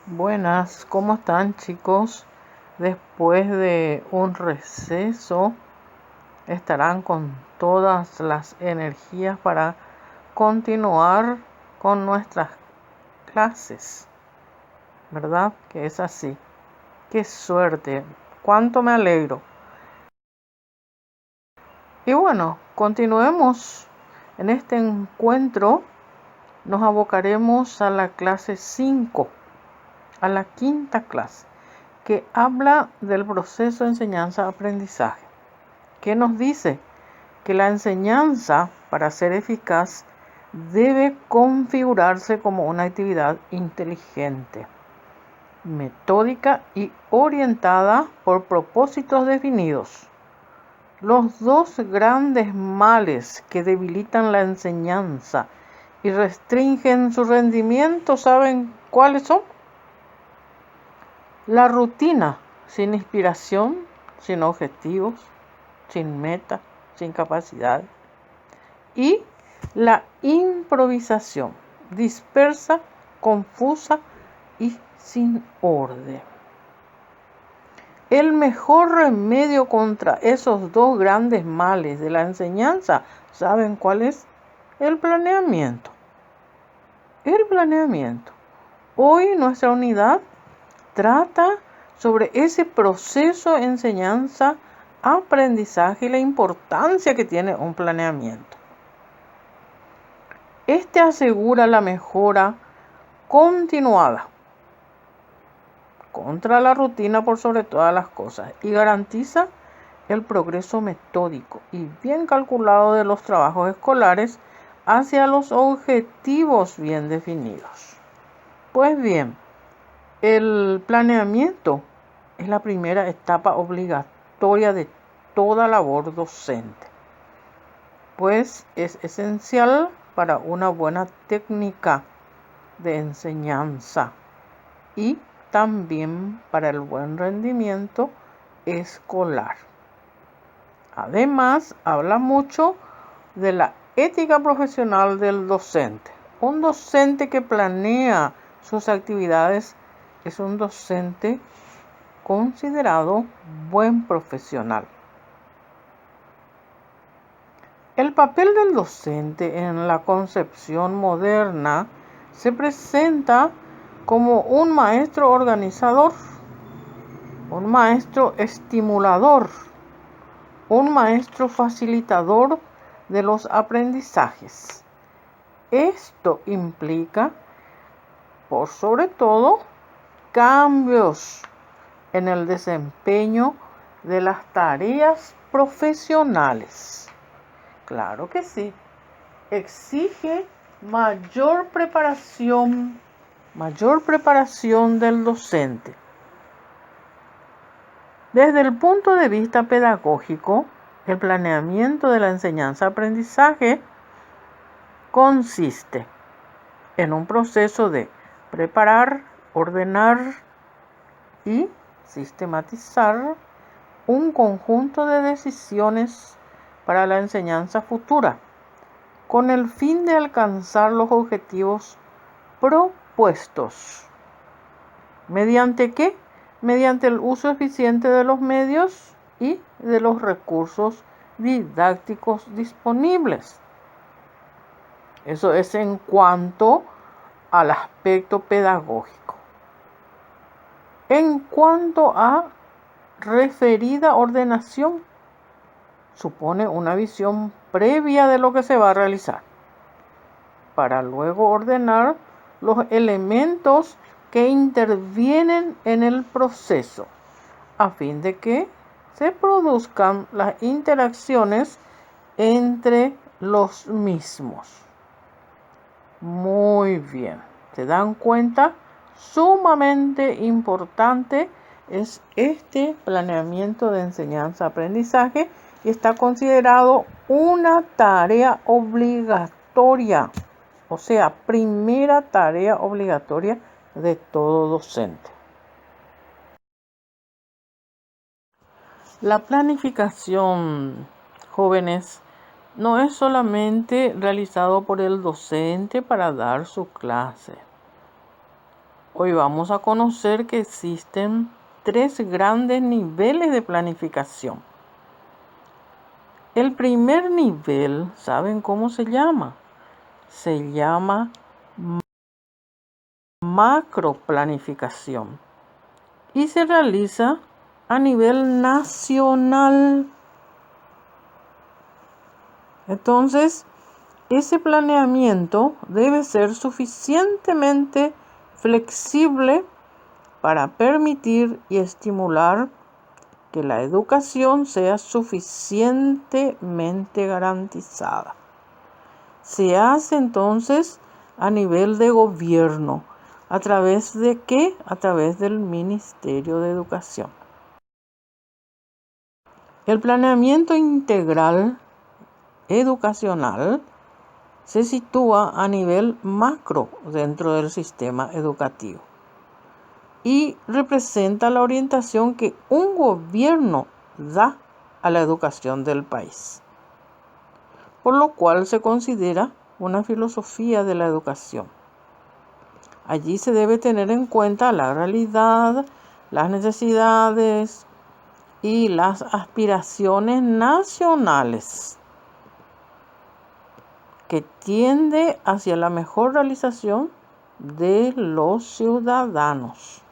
Buenas, ¿cómo están chicos? Después de un receso, estarán con todas las energías para continuar con nuestras clases, ¿verdad? Que es así. ¡Qué suerte! ¡Cuánto me alegro! Y bueno, continuemos. En este encuentro nos abocaremos a la clase 5, a la quinta clase, que habla del proceso de enseñanza-aprendizaje, que nos dice que la enseñanza, para ser eficaz, debe configurarse como una actividad inteligente, metódica y orientada por propósitos definidos. Los dos grandes males que debilitan la enseñanza y restringen su rendimiento, ¿saben cuáles son? La rutina, sin inspiración, sin objetivos, sin meta, sin capacidad. Y la improvisación, dispersa, confusa y sin orden. El mejor remedio contra esos dos grandes males de la enseñanza, ¿saben cuál es? El planeamiento. El planeamiento. Hoy nuestra unidad trata sobre ese proceso de enseñanza, aprendizaje y la importancia que tiene un planeamiento. Este asegura la mejora continuada contra la rutina por sobre todas las cosas y garantiza el progreso metódico y bien calculado de los trabajos escolares hacia los objetivos bien definidos. Pues bien, el planeamiento es la primera etapa obligatoria de toda labor docente, pues es esencial para una buena técnica de enseñanza y también para el buen rendimiento escolar. Además, habla mucho de la ética profesional del docente. Un docente que planea sus actividades es un docente considerado buen profesional. El papel del docente en la concepción moderna se presenta como un maestro organizador, un maestro estimulador, un maestro facilitador de los aprendizajes. Esto implica, por sobre todo, cambios en el desempeño de las tareas profesionales. Claro que sí. Exige mayor preparación del docente. Desde el punto de vista pedagógico, el planeamiento de la enseñanza-aprendizaje consiste en un proceso de preparar, ordenar y sistematizar un conjunto de decisiones para la enseñanza futura, con el fin de alcanzar los objetivos propuestos. ¿Mediante qué? Mediante el uso eficiente de los medios y de los recursos didácticos disponibles. Eso es en cuanto al aspecto pedagógico. En cuanto a referida ordenación, supone una visión previa de lo que se va a realizar, para luego ordenar los elementos que intervienen en el proceso, a fin de que se produzcan las interacciones entre los mismos. Muy bien, ¿se dan cuenta? Sumamente importante es este planeamiento de enseñanza-aprendizaje y está considerado una tarea obligatoria, o sea, primera tarea obligatoria de todo docente. La planificación, jóvenes, no es solamente realizado por el docente para dar su clase. Hoy vamos a conocer que existen 3 grandes niveles de planificación. El primer nivel, ¿saben cómo se llama? Se llama macroplanificación y se realiza a nivel nacional. Entonces, ese planeamiento debe ser suficientemente flexible para permitir y estimular que la educación sea suficientemente garantizada. Se hace entonces a nivel de gobierno. ¿A través de qué? A través del Ministerio de Educación. El planeamiento integral educacional se sitúa a nivel macro dentro del sistema educativo y representa la orientación que un gobierno da a la educación del país, por lo cual se considera una filosofía de la educación. Allí se debe tener en cuenta la realidad, las necesidades y las aspiraciones nacionales, que tiende hacia la mejor realización de los ciudadanos.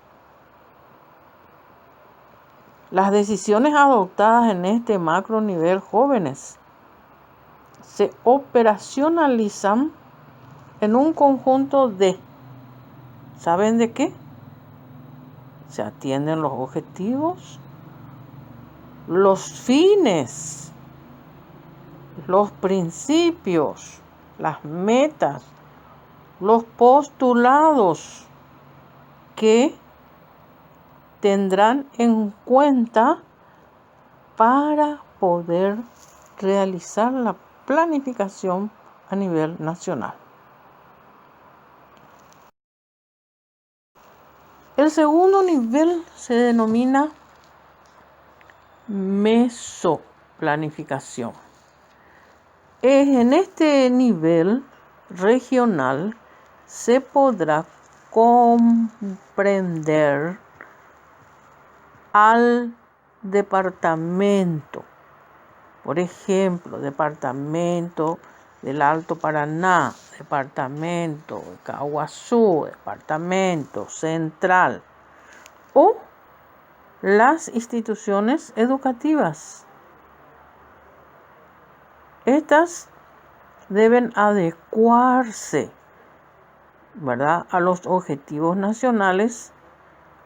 Las decisiones adoptadas en este macro nivel, jóvenes, se operacionalizan en un conjunto de, ¿saben de qué? Se atienden los objetivos, los fines, los principios, las metas, los postulados que tendrán en cuenta para poder realizar la planificación a nivel nacional. El segundo nivel se denomina mesoplanificación. En este nivel regional se podrá comprender al departamento. Por ejemplo, departamento del Alto Paraná, departamento de Caguazú, departamento central o las instituciones educativas. Estas deben adecuarse, ¿verdad?, a los objetivos nacionales,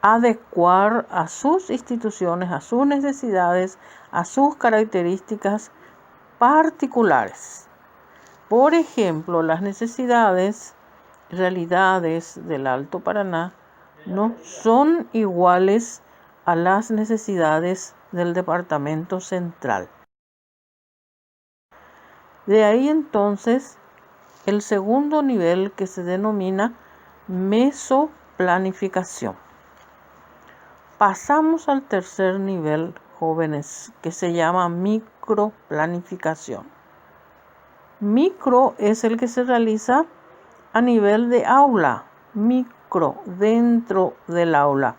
adecuar a sus instituciones, a sus necesidades, a sus características particulares. Por ejemplo, las necesidades, realidades del Alto Paraná no son iguales a las necesidades del departamento central. De ahí entonces el segundo nivel, que se denomina mesoplanificación. Pasamos al tercer nivel, jóvenes, que se llama microplanificación. Micro es el que se realiza a nivel de aula, micro, dentro del aula.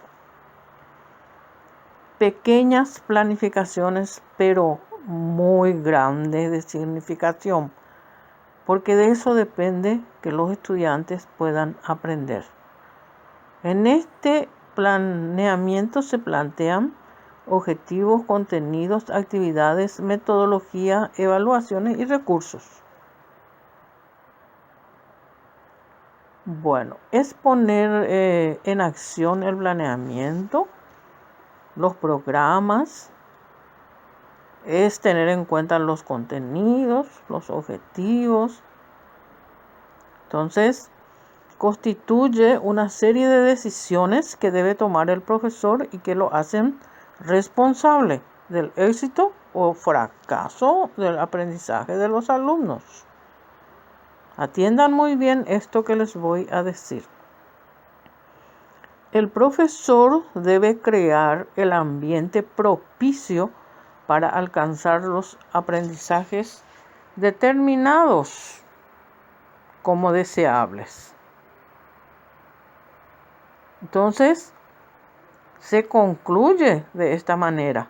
Pequeñas planificaciones, pero muy grandes de significación, porque de eso depende que los estudiantes puedan aprender. En este planeamiento se plantean objetivos, contenidos, actividades, metodología, evaluaciones y recursos. Bueno, es poner en acción el planeamiento, los programas, es tener en cuenta los contenidos, los objetivos. Entonces, constituye una serie de decisiones que debe tomar el profesor y que lo hacen responsable del éxito o fracaso del aprendizaje de los alumnos. Atiendan muy bien esto que les voy a decir. El profesor debe crear el ambiente propicio para alcanzar los aprendizajes determinados como deseables. Entonces, se concluye de esta manera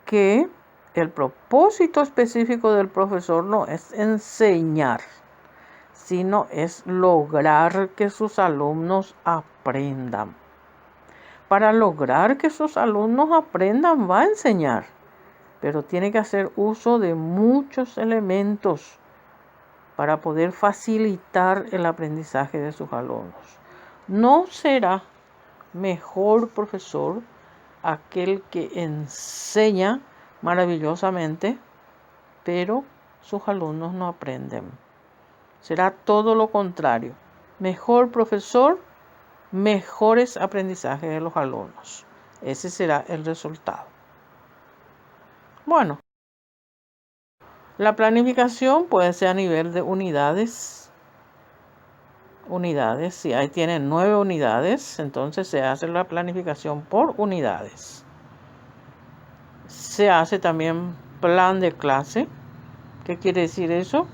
que el propósito específico del profesor no es enseñar, sino es lograr que sus alumnos aprendan. Para lograr que sus alumnos aprendan, va a enseñar, pero tiene que hacer uso de muchos elementos para poder facilitar el aprendizaje de sus alumnos. No será mejor profesor aquel que enseña maravillosamente, pero sus alumnos no aprenden. Será todo lo contrario. Mejor profesor, mejores aprendizajes de los alumnos. Ese será el resultado. Bueno, la planificación puede ser a nivel de unidades. Si ahí tienen 9 unidades, entonces se hace la planificación por unidades. Se hace también plan de clase. ¿Qué quiere decir eso?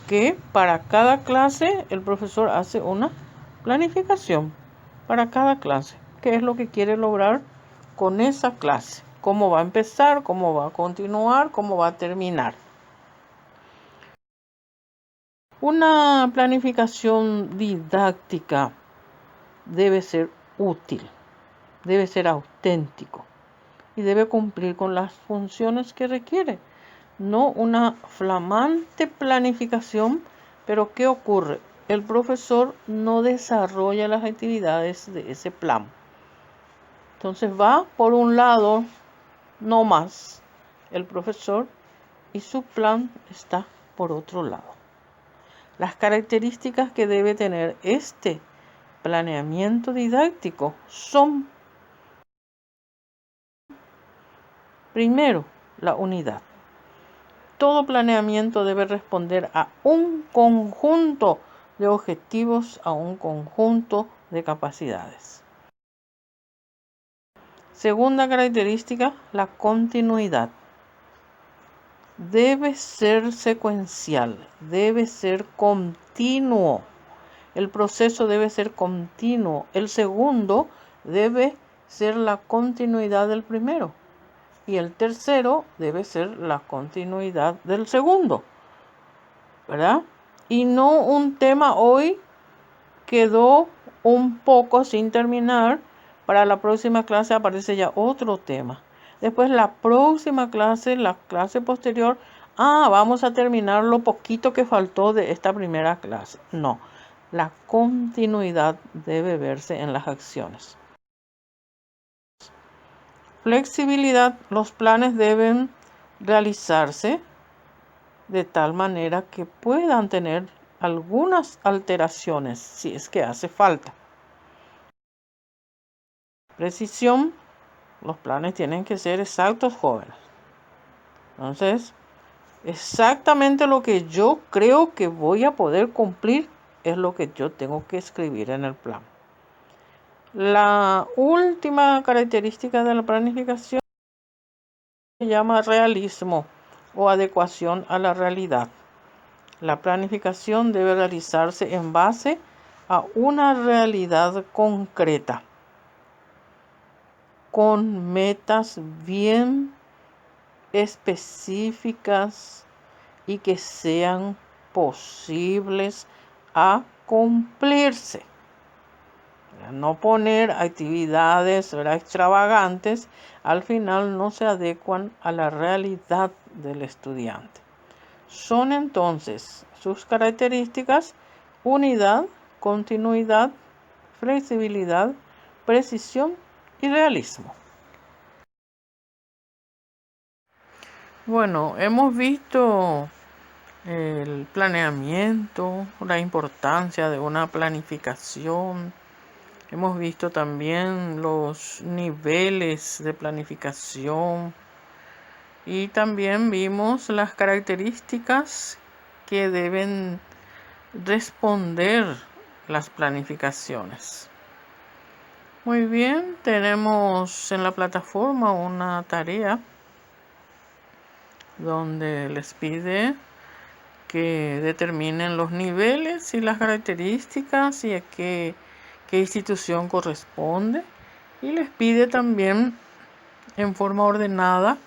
Que para cada clase el profesor hace una planificación para cada clase. ¿Qué es lo que quiere lograr con esa clase? ¿Cómo va a empezar? ¿Cómo va a continuar? ¿Cómo va a terminar? Una planificación didáctica debe ser útil, debe ser auténtico y debe cumplir con las funciones que requiere. No una flamante planificación, pero ¿qué ocurre? El profesor no desarrolla las actividades de ese plan. Entonces va por un lado, no más, el profesor, y su plan está por otro lado. Las características que debe tener este planeamiento didáctico son: primero, la unidad. Todo planeamiento debe responder a un conjunto de objetivos, a un conjunto de capacidades. Segunda característica, la continuidad. Debe ser secuencial, debe ser continuo. El proceso debe ser continuo. El segundo debe ser la continuidad del primero. Y el tercero debe ser la continuidad del segundo, ¿verdad? Y no un tema hoy quedó un poco sin terminar. Para la próxima clase aparece ya otro tema. Después la próxima clase, la clase posterior, vamos a terminar lo poquito que faltó de esta primera clase. No, la continuidad debe verse en las acciones. Flexibilidad. Los planes deben realizarse de tal manera que puedan tener algunas alteraciones si es que hace falta. Precisión. Los planes tienen que ser exactos, jóvenes. Entonces, exactamente lo que yo creo que voy a poder cumplir es lo que yo tengo que escribir en el plan. La última característica de la planificación se llama realismo o adecuación a la realidad. La planificación debe realizarse en base a una realidad concreta, con metas bien específicas y que sean posibles a cumplirse. No poner actividades extravagantes, al final no se adecuan a la realidad del estudiante. Son entonces sus características: unidad, continuidad, flexibilidad, precisión y realismo. Bueno, hemos visto el planeamiento, la importancia de una planificación. Hemos visto también los niveles de planificación y también vimos las características que deben responder las planificaciones. Muy bien, tenemos en la plataforma una tarea donde les pide que determinen los niveles y las características y a qué qué institución corresponde y les pide también en forma ordenada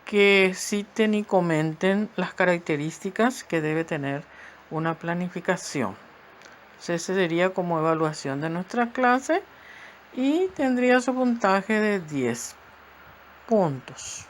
que citen y comenten las características que debe tener una planificación. Ese sería como evaluación de nuestra clase y tendría su puntaje de 10 puntos.